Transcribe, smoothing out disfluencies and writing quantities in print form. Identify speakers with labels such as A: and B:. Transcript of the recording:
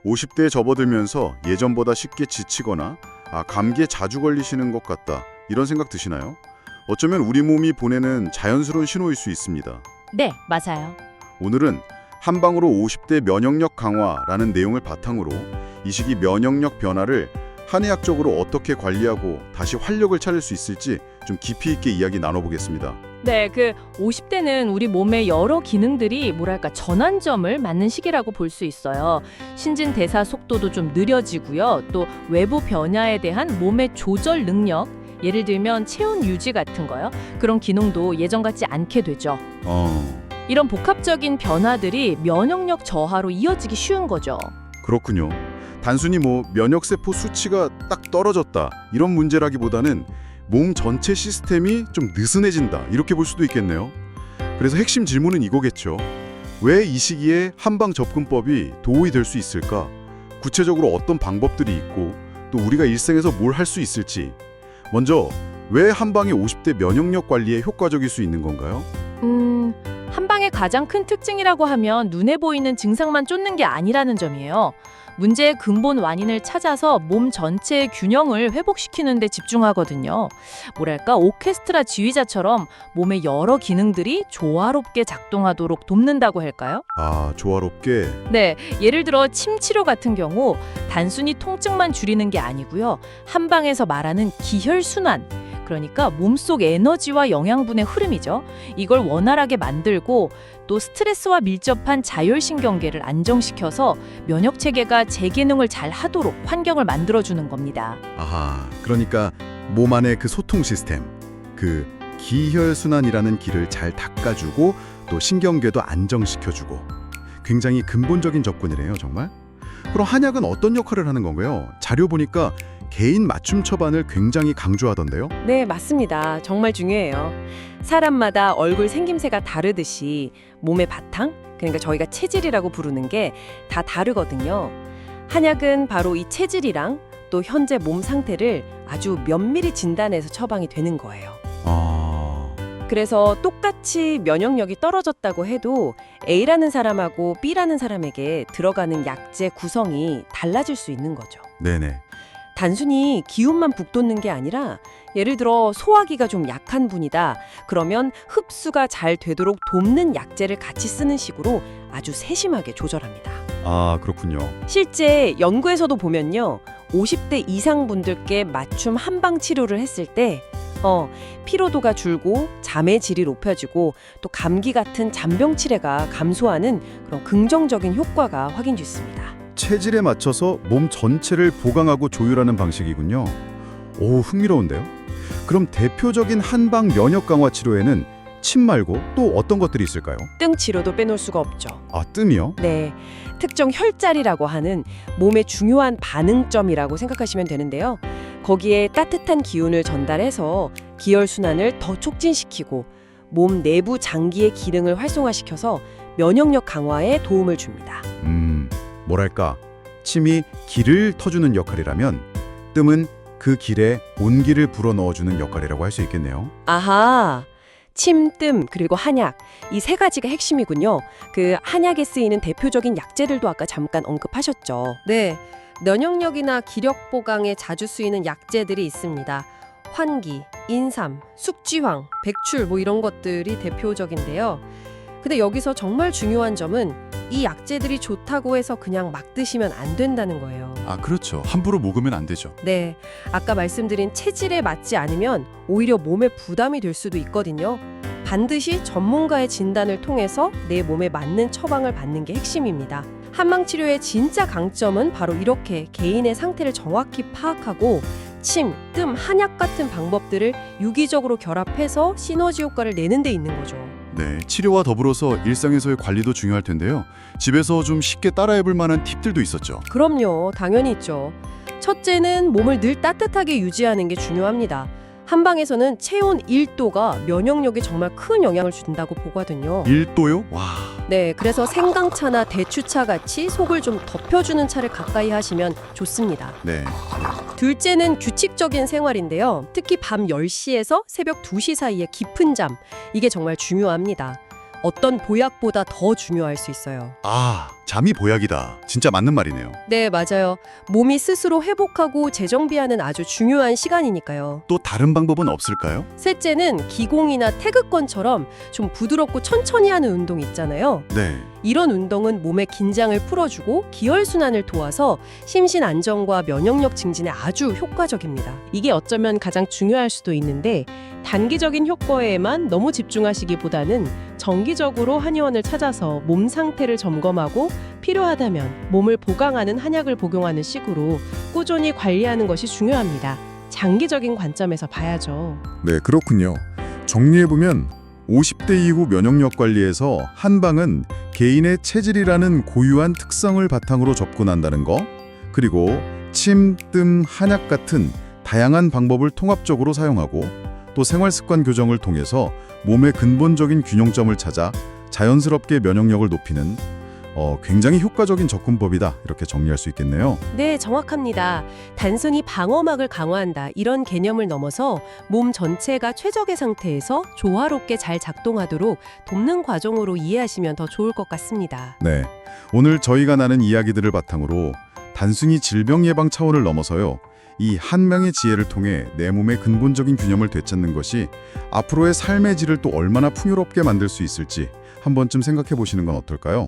A: 50대에 접어들면서 예전보다 쉽게 지치거나 감기에 자주 걸리시는 것 같다. 이런 생각 드시나요? 어쩌면 우리 몸이 보내는 자연스러운 신호일 수 있습니다.
B: 네, 맞아요.
A: 오늘은 한방으로 50대 면역력 강화라는 내용을 바탕으로 이 시기 면역력 변화를 한의학적으로 어떻게 관리하고 다시 활력을 찾을 수 있을지 좀 깊이 있게 이야기 나눠보겠습니다.
B: 네, 50대는 우리 몸의 여러 기능들이 전환점을 맞는 시기라고 볼 수 있어요. 신진대사 속도도 좀 느려지고요. 또 외부 변화에 대한 몸의 조절 능력, 예를 들면 체온 유지 같은 거요. 그런 기능도 예전 같지 않게 되죠. 이런 복합적인 변화들이 면역력 저하로 이어지기 쉬운 거죠.
A: 그렇군요. 단순히 면역세포 수치가 딱 떨어졌다 이런 문제라기보다는 몸 전체 시스템이 좀 느슨해진다 이렇게 볼 수도 있겠네요. 그래서 핵심 질문은 이거겠죠. 왜 이 시기에 한방 접근법이 도움이 될 수 있을까? 구체적으로 어떤 방법들이 있고 또 우리가 일생에서 뭘 할 수 있을지. 먼저 왜 한방이 50대 면역력 관리에 효과적일 수 있는 건가요?
B: 한방의 가장 큰 특징이라고 하면 눈에 보이는 증상만 쫓는 게 아니라는 점이에요. 문제의 근본 원인을 찾아서 몸 전체의 균형을 회복시키는 데 집중하거든요. 오케스트라 지휘자처럼 몸의 여러 기능들이 조화롭게 작동하도록 돕는다고 할까요?
A: 조화롭게.
B: 네, 예를 들어 침 치료 같은 경우 단순히 통증만 줄이는 게 아니고요. 한방에서 말하는 기혈순환, 그러니까 몸속 에너지와 영양분의 흐름이죠. 이걸 원활하게 만들고 또 스트레스와 밀접한 자율신경계를 안정시켜서 면역체계가 재기능을 잘 하도록 환경을 만들어주는 겁니다.
A: 그러니까 몸 안의 그 소통 시스템, 그 기혈순환이라는 길을 잘 닦아주고 또 신경계도 안정시켜주고 굉장히 근본적인 접근이래요, 정말. 그럼 한약은 어떤 역할을 하는 건가요? 자료 보니까 개인 맞춤 처방을 굉장히 강조하던데요.
C: 네, 맞습니다. 정말 중요해요. 사람마다 얼굴 생김새가 다르듯이 몸의 바탕, 그러니까 저희가 체질이라고 부르는 게 다 다르거든요. 한약은 바로 이 체질이랑 또 현재 몸 상태를 아주 면밀히 진단해서 처방이 되는 거예요. 그래서 똑같이 면역력이 떨어졌다고 해도 A라는 사람하고 B라는 사람에게 들어가는 약제 구성이 달라질 수 있는 거죠.
A: 네네.
C: 단순히 기운만 북돋는 게 아니라 예를 들어 소화기가 좀 약한 분이다. 그러면 흡수가 잘 되도록 돕는 약제를 같이 쓰는 식으로 아주 세심하게 조절합니다.
A: 그렇군요.
C: 실제 연구에서도 보면요. 50대 이상 분들께 맞춤 한방 치료를 했을 때 피로도가 줄고 잠의 질이 높아지고 또 감기 같은 잔병 치레가 감소하는 그런 긍정적인 효과가 확인됐습니다.
A: 체질에 맞춰서 몸 전체를 보강하고 조율하는 방식이군요. 흥미로운데요? 그럼 대표적인 한방 면역 강화 치료에는 침 말고 또 어떤 것들이 있을까요?
C: 등 치료도 빼놓을 수가 없죠.
A: 뜸이요?
C: 네, 특정 혈자리라고 하는 몸의 중요한 반응점이라고 생각하시면 되는데요. 거기에 따뜻한 기운을 전달해서 기혈순환을 더 촉진시키고 몸 내부 장기의 기능을 활성화시켜서 면역력 강화에 도움을 줍니다.
A: 침이 기를 터주는 역할이라면 뜸은 그 길에 온기를 불어넣어주는 역할이라고 할 수 있겠네요.
C: 침, 뜸, 그리고 한약 이 세 가지가 핵심이군요. 그 한약에 쓰이는 대표적인 약재들도 아까 잠깐 언급하셨죠.
D: 네, 면역력이나 기력 보강에 자주 쓰이는 약재들이 있습니다. 환기, 인삼, 숙지황, 백출 이런 것들이 대표적인데요. 근데 여기서 정말 중요한 점은 이 약재들이 좋다고 해서 그냥 막 드시면 안 된다는 거예요.
E: 그렇죠. 함부로 먹으면 안 되죠.
D: 네, 아까 말씀드린 체질에 맞지 않으면 오히려 몸에 부담이 될 수도 있거든요. 반드시 전문가의 진단을 통해서 내 몸에 맞는 처방을 받는 게 핵심입니다. 한방치료의 진짜 강점은 바로 이렇게 개인의 상태를 정확히 파악하고 침, 뜸, 한약 같은 방법들을 유기적으로 결합해서 시너지 효과를 내는 데 있는 거죠.
E: 네, 치료와 더불어서 일상에서의 관리도 중요할 텐데요. 집에서 좀 쉽게 따라해볼 만한 팁들도 있었죠.
D: 그럼요, 당연히 있죠. 첫째는 몸을 늘 따뜻하게 유지하는 게 중요합니다. 한방에서는 체온 1도가 면역력에 정말 큰 영향을 준다고 보거든요.
E: 1도요? 와.
D: 네, 그래서 생강차나 대추차 같이 속을 좀 덮여주는 차를 가까이 하시면 좋습니다.
E: 네.
D: 둘째는 규칙적인 생활인데요. 특히 밤 10시에서 새벽 2시 사이에 깊은 잠, 이게 정말 중요합니다. 어떤 보약보다 더 중요할 수 있어요.
E: 아, 잠이 보약이다. 진짜 맞는 말이네요.
D: 네, 맞아요. 몸이 스스로 회복하고 재정비하는 아주 중요한 시간이니까요.
E: 또 다른 방법은 없을까요?
D: 셋째는 기공이나 태극권처럼 좀 부드럽고 천천히 하는 운동 있잖아요.
E: 네.
D: 이런 운동은 몸의 긴장을 풀어주고 기혈순환을 도와서 심신 안정과 면역력 증진에 아주 효과적입니다.
F: 이게 어쩌면 가장 중요할 수도 있는데 단기적인 효과에만 너무 집중하시기보다는 정기적으로 한의원을 찾아서 몸 상태를 점검하고 필요하다면 몸을 보강하는 한약을 복용하는 식으로 꾸준히 관리하는 것이 중요합니다. 장기적인 관점에서 봐야죠.
G: 네, 그렇군요. 정리해보면 50대 이후 면역력 관리에서 한방은 개인의 체질이라는 고유한 특성을 바탕으로 접근한다는 거, 그리고 침, 뜸, 한약 같은 다양한 방법을 통합적으로 사용하고 또 생활 습관 교정을 통해서 몸의 근본적인 균형점을 찾아 자연스럽게 면역력을 높이는 굉장히 효과적인 접근법이다, 이렇게 정리할 수 있겠네요.
D: 네, 정확합니다. 단순히 방어막을 강화한다 이런 개념을 넘어서 몸 전체가 최적의 상태에서 조화롭게 잘 작동하도록 돕는 과정으로 이해하시면 더 좋을 것 같습니다.
A: 네, 오늘 저희가 나눈 이야기들을 바탕으로 단순히 질병 예방 차원을 넘어서요, 이 한 명의 지혜를 통해 내 몸의 근본적인 균형을 되찾는 것이 앞으로의 삶의 질을 또 얼마나 풍요롭게 만들 수 있을지 한 번쯤 생각해 보시는 건 어떨까요?